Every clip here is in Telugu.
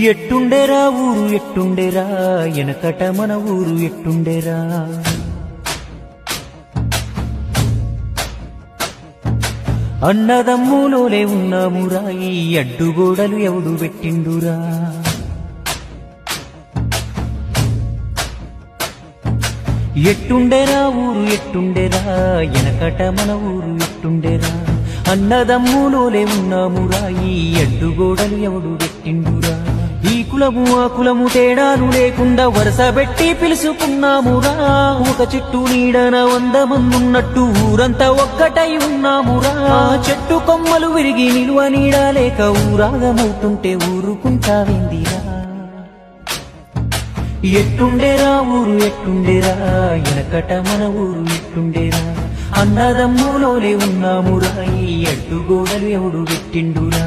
ఎట్టుండేరా ఊరు ఎట్టుండేరా ఎనకట మన ఊరు ఎట్టుండేరా అన్నదమ్ములోలే ఉన్నామురా ఈ అడ్డుగోడలు ఎవడు పెట్టిండురా ఎట్టుండేరా ఊరు ఎట్టుండేరా ఎనకట మన ఊరు ఎట్టుండేరా అన్నదమ్ములోలే ఉన్నామురా ఈ అడ్డుగోడలు ఎవడు పెట్టిండురా ఈ కులము ఆ కులము తేడాలు లేకుండా వరుస పెట్టి పిలుసుకున్నామురా ఒక చెట్టు నీడన 100 మందున్నట్టు ఊరంతా ఒక్కటై ఉన్నామురా చెట్టు కొమ్మలు విరిగి నిలువ నీడ లేక ఊరాగమవుతుంటే ఊరుకుంటావిందిరా ఎట్టుండేరా ఊరు ఎట్టుండేరా ఎనకట మన ఊరు ఎట్టుండేరా అన్నదమ్ములోలే ఉన్నామురా ఈ అడ్డుగోడలు ఎవడు పెట్టిండురా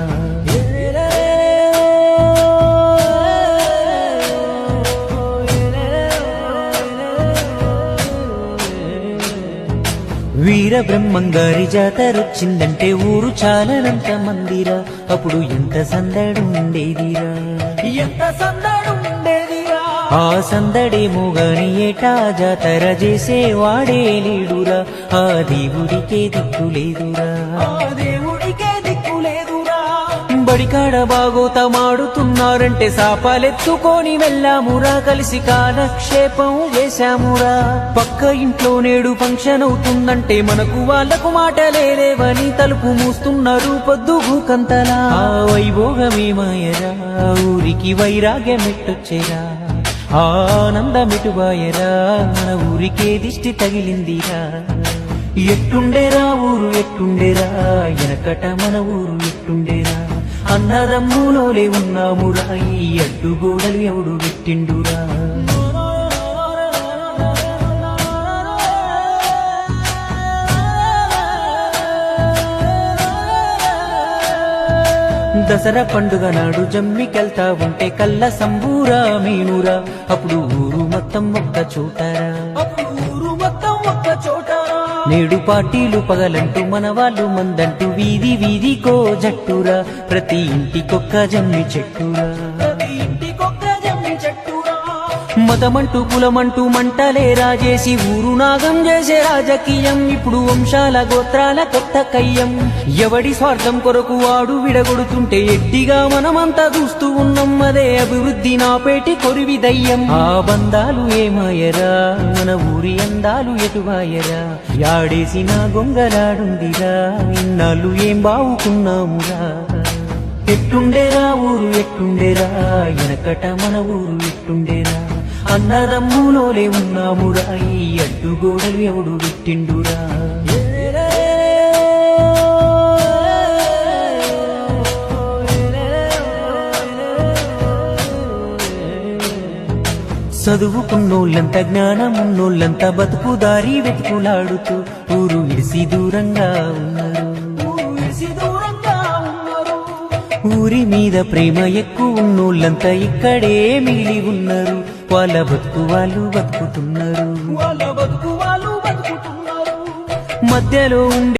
వీర బ్రహ్మంగారి జాతరొచ్చిందంటే ఊరు చాలనంత మందిరా అప్పుడు ఎంత సందడుండేదిరా ఎంత సందడుండేదిరా ఆ సందడేమో గాని ఏటా జాతర చేసేవాడే లేడురా ఆ దేవుడికే దిక్కులేదురా బడికాడ బాగోతమాడుతున్నారంటే సాపాలెత్తుకొని వెళ్ళామురా కలిసి కాలక్షేపం చేశామురా పక్క ఇంట్లో నేడు ఫంక్షన్ అవుతుందంటే మనకు వాళ్లకు మాటలేవని తలుపు మూస్తున్నారు పొద్దుగు కంతలా ఆ వైభోగమే మాయరా ఊరికి వైరాగ్యమెట్టొచ్చేరా ఆనందమిటుబాయరా మన ఊరికే దిష్టి తగిలిందిరా ఎట్టుండేరా ఊరు ఎట్టుండేరా ఎనకట మన ఊరు ఎట్టుండేరా అన్నదమ్ములోలే ఉన్నామురా ఈ అడ్డుగోడలు ఎవడు పెట్టిండురా దసరా పండుగ నాడు జమ్మికెళ్తా ఉంటే కళ్ళ సంబూరా మీనురా అప్పుడు ఊరు మొత్తం ఒక్క చోటరా నేడు పార్టీలు పగలంటూ మన వాళ్ళు మందంటూ వీధి వీధికో జట్టురా ప్రతి ఇంటికొక్క జమ్మి చెట్టురా మతమంటూ కులమంటూ మంటలే రాజేసి ఊరు నాగం చేసే రాజకీయం ఇప్పుడు వంశాల గోత్రాల కొత్త కయ్యం ఎవడి స్వార్థం కొరకు వాడు విడగొడుతుంటే ఎడ్డిగా మనమంతా చూస్తూ ఉన్నాం అదే అభివృద్ధి నాపేటి కొరివి దయ్యం ఆ బంధాలు ఏమాయరా మన ఊరి అందాలు ఎటువాయరా యాడేసిన గొంగలాడుందిరా ఇన్నాళ్ళు ఏం బావుకున్నామురా ఎట్టుండేరా ఊరు ఎట్టుండేరా ఎనకట మన ఊరు ఎట్టుండేరా అన్నదమ్ములోలే ఉన్నామురా ఈ అడ్డుగోడలు ఎవడు పెట్టిండురా చదువుకున్నోళ్ళంతా జ్ఞానమున్నోళ్ళంతా బతుకుదారి వెతుకులాడుతూ ఊరు విడిసి దూరంగా ఉన్నారు ఊరి మీద ప్రేమ ఎక్కువ ఉన్నోళ్ళంతా ఇక్కడే మిగిలి ఉన్నారు వాళ్ళ బతుకు వాళ్ళు బతుకుతున్నారు మధ్యలో ఉండే